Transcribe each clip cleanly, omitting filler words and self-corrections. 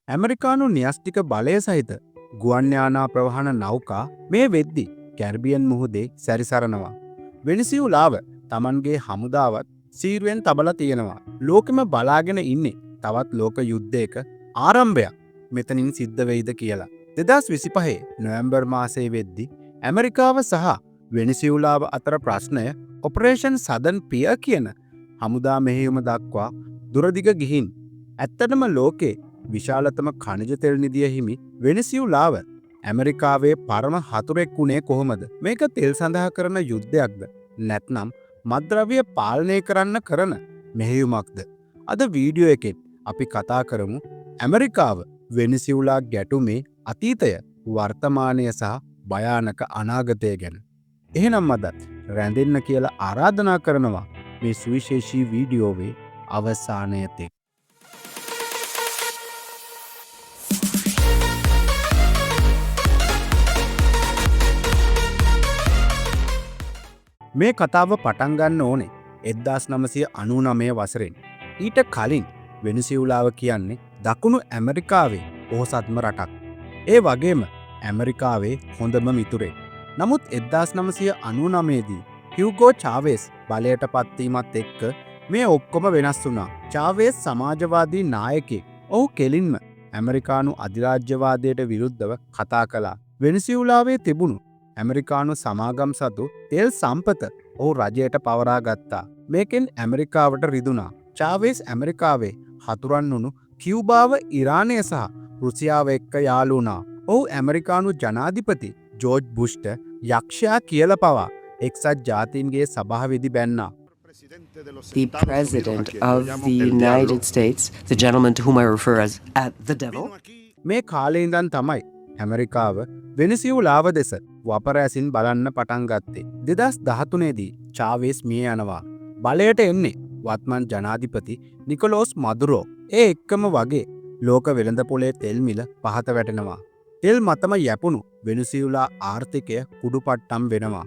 ඇමරිකානු න්‍යෂ්ටික බලය සහිත ගුවන් යානා ප්‍රවාහන නෞකා මේ වෙද්දි කැරිබියන් මුහුදේ සැරිසරනවා. වෙනිසියුලාව තමන්ගේ හමුදාවත් සීරුවෙන් තබලා තියෙනවා. ලෝකෙම බලාගෙන ඉන්නේ තවත් ලෝක යුද්ධයක ආරම්භයක් මෙතනින් සිද්ධ වෙයිද කියලා. 2025 නොවැම්බර් මාසයේ වෙද්දි ඇමරිකාව සහ වෙනිසියුලාව අතර ප්‍රශ්නය ඔපරේෂන් සදන් පිය කියන හමුදා මෙහෙයුම දක්වා දුරදිග ගිහින් ඇත්තටම ලෝකේ විශාලතම ඛනිජ තෙල් නිධිය හිමි වෙනිසියුලාව ඇමරිකාවේ පරම හතුරෙක් වුණේ කොහොමද? මේක තෙල් සඳහා කරන යුද්ධයක්ද? නැත්නම් මත්ද්‍රව්‍ය පාලනය කරන්න කරන මෙහෙයුමක්ද? අද වීඩියෝ එකෙන් අපි කතා කරමු ඇමරිකාව වෙනිසියුලා ගැටුමේ අතීතය, වර්තමානය සහ භයානක අනාගතය ගැන. එහෙනම් අද රැඳෙන්න කියලා ආරාධනා කරනවා මේ සුවිශේෂී වීඩියෝවේ අවසානයේදී. මේ කතාව පටන් ගන්න ඕනේ 1999 වසරෙන්. ඊට කලින් වෙනිසියුලාව කියන්නේ දකුණු ඇමරිකාවේ පොහොසත්ම රටක්. ඒ වගේම ඇමරිකාවේ හොඳම මිතුරෙක්. නමුත් 1999 දී හියුගෝ චාවෙස් බලයට පත්වීමත් එක්ක මේ ඔක්කොම වෙනස් වුණා. චාවෙස් සමාජවාදී නායකයෙක්. ඔහු කෙලින්ම ඇමරිකානු අධිරාජ්‍යවාදයට විරුද්ධව කතා කළා. වෙනිසියුලාවේ තිබුණු ඇමරිකානු සමාගම් සතු තෙල් සම්පත ඔහු රජයට පවරා ගත්තා. මේකෙන් ඇමරිකාවට රිදුනා. චාවෙස් ඇමරිකාවේ හතුරන් වුණු කියුබාව, ඉරානය සහ රුසියාව එක්ක යාළු වුණා. ඔහු ඇමරිකානු ජනාධිපති ජෝර්ජ් බුෂ්ට යක්ෂයා කියලා පවා එක්සත් ජාතීන්ගේ සභාවේදී බැන්නා. The President of the United States, the gentleman to whom I refer as at the devil. මේ කාලේ ඉඳන් තමයි ඇමරිකාව වෙනිසියුලාව දෙස වපරැසින් බලන්න පටන් ගත්තේ. 2013 දී චාවෙස් මිය යනවා. බලයට එන්නේ වත්මන් ජනාධිපති නිකොලෝස් මදුරෝ. ඒ එක්කම වගේ ලෝක වෙළඳපොලේ තෙල් මිල පහත වැටෙනවා. තෙල් මතම යැපුණු වෙනිසියුලා ආර්ථිකය කුඩුපට්ටම් වෙනවා.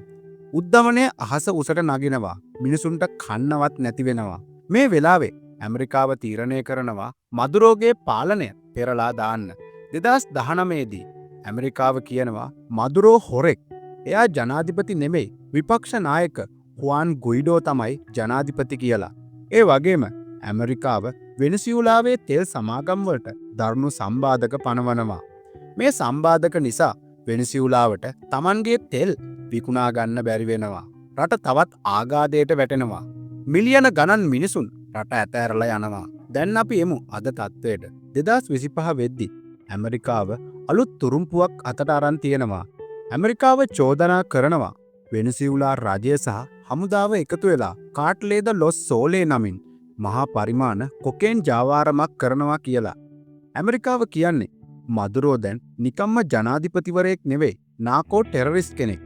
උද්ධමනය අහස උසට නගිනවා. මිනිසුන්ට කන්නවත් නැති වෙනවා. මේ වෙලාවේ ඇමරිකාව තීරණය කරනවා මදුරෝගේ පාලනය පෙරලා දාන්න. 2019 දී ඇමරිකාව කියනවා මදුරෝ හොරෙක්. එයා ජනාධිපති නෙමෙයි, විපක්ෂ නායක හුවාන් ගුයිඩෝ තමයි ජනාධිපති කියලා. ඒ වගේම ඇමරිකාව වෙනිසියුලාවේ තෙල් සමාගම් වලට දරුණු සම්බාධක පනවනවා. මේ සම්බාධක නිසා වෙනිසියුලාවට Tamanගේ තෙල් විකුණා ගන්න බැරි වෙනවා. රට තවත් ආඝාතයට වැටෙනවා. මිලියන ගණන් මිනිසුන් රට ඇතෑරලා යනවා. දැන් අපි එමු අද තත්ත්වයට. 2025 වෙද්දි ඇමරිකාව අලුත් තුරුම්පුවක් අතට අරන් තියෙනවා. ඇමරිකාව චෝදනා කරනවා වෙනිසියුලා රජය සහ හමුදාව එකතු වෙලා කාට්ලේද ලොස් සෝලේ නමින් මහා පරිමාණ කොකේන් ජාවාරමක් කරනවා කියලා. ඇමරිකාව කියන්නේ මදුරෝ දැන් නිකම්ම ජනාධිපතිවරයෙක් නෙවෙයි, නාකෝ ටෙරරිස්ට් කෙනෙක්.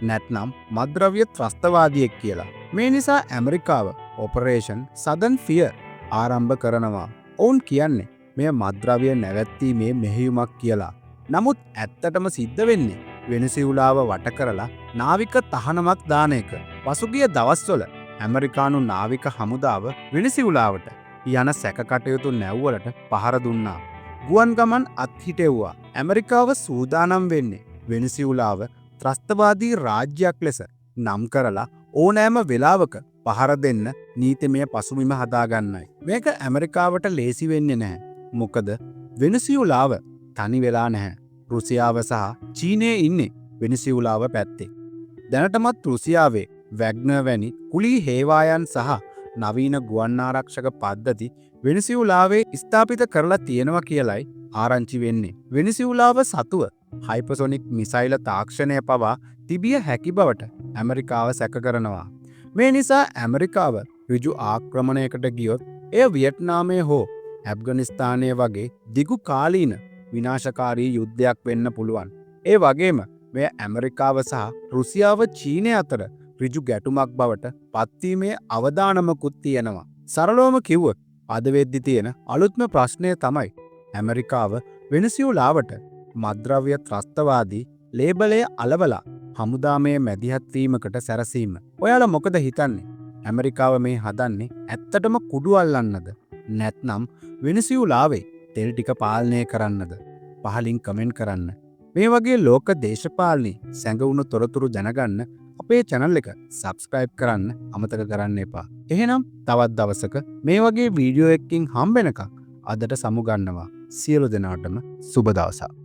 නැත්නම් මද්ද්‍රව්‍ය ත්‍රස්තවාදියෙක් කියලා. මේ නිසා ඇමරිකාව ඔපරේෂන් සදන් ෆියර් ආරම්භ කරනවා. ඔවුන් කියන්නේ මෙය මද්ද්‍රව්‍ය නැවැත්වීමේ මෙහෙයුමක් කියලා. නමුත් ඇත්තටම සිද්ධ වෙන්නේ වෙනිසියුලාව වට කරලා නාවික තහනමක් දාන එක. පසුගිය දවස්වල ඇමරිකානු නාවික හමුදාව වෙනිසියුලාවට යන සැකකටයුතු නැව්වලට පහර දුන්නා. ගුවන් ගමන් අත්හිටෙව්වා. ඇමරිකාව සූදානම් වෙන්නේ වෙනිසියුලාව ත්‍රස්තවාදී රාජ්‍යයක් ලෙස නම් කරලා ඕනෑම වෙලාවක පහර දෙන්න නීතිමය පසුබිම හදාගන්නයි. මේක ඇමරිකාවට ලේසි වෙන්නේ නැහැ. මොකද වෙනිසියුලාව තනි වෙලා නැහැ. රුසියාව සහ චීනයේ ඉන්නේ වෙනිසියුලාව පැත්තේ. දැනටමත් රුසියාවේ වැග්නර් වැනි කුලී හේවායන් සහ නවීන ගුවන් ආරක්ෂක පද්ධති වෙනිසියුලාවේ ස්ථාපිත කරලා තියෙනවා කියලයි ආරංචි වෙන්නේ. වෙනිසියුලාව සතුව හයිපසොනික් මිසයිල තාක්ෂණය පවා තිබිය හැකි බවට ඇමරිකාව සැක කරනවා. මේ නිසා ඇමරිකාව ඍජු ආක්‍රමණයකට ගියොත් එය වියට්නාමය හෝ ඇෆ්ගනිස්තානය වගේ දිගු කාලීන විනාශකාරී යුද්ධයක් වෙන්න පුළුවන්. ඒ වගේම මෙය ඇමරිකාව සහ රුසියාව චීනය අතර ඍජු ගැටුමක් බවට පත්වීමේ අවදානමකුත් තියෙනවා. සරලවම කිව්වොත් අද වෙද්දි තියෙන අලුත්ම ප්‍රශ්නය තමයි ඇමරිකාව වෙනිසියුලාවට මද්ද්‍රව්‍ය ත්‍රස්තවාදී ලේබලය අලවලා හමුදාමය මැදිහත්වීමකට සැරසීම. ඔයාලා මොකද හිතන්නේ? ඇමරිකාව මේ හදන්නේ ඇත්තටම කුඩු අල්ලන්නද? නැත්නම් වෙනිසියුලාවේ තෙල් ටික පාලනය කරන්නද? පහලින් කමෙන්ට් කරන්න. මේ වගේ ලෝක දේශපාලනී සැඟවුණු තොරතුරු දැනගන්න අපේ channel එක subscribe කරන්න අමතක කරන්න එපා. එහෙනම් තවත් දවසක මේ වගේ වීඩියෝ එකකින් හම්බෙනකම් අදට සමුගන්නවා. සියලු දෙනාටම සුබ දවසක්.